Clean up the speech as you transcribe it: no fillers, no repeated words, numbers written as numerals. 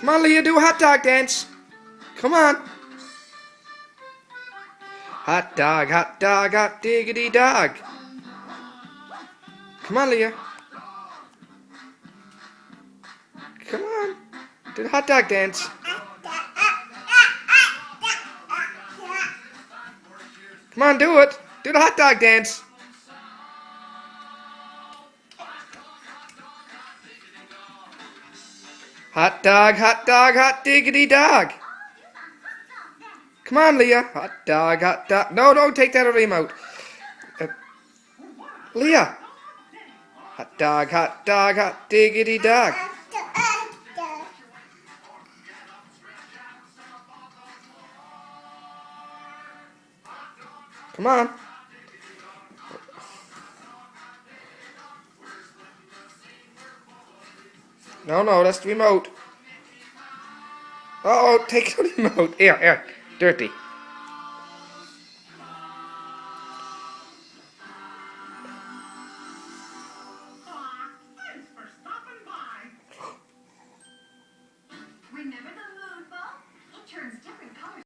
Come on, Leah, do a hot dog dance. Come on. Hot dog, hot diggity dog. Come on, Leah. Come on. Do the hot dog dance. Come on, do it. Do the hot dog dance. Hot dog, hot diggity dog. Come on, Leah. Hot dog, hot dog. No, don't take that out of your mouth. Leah. Hot dog, hot diggity dog. Come on. No, that's the remote. Uh oh, take it out of your mouth. Here, dirty.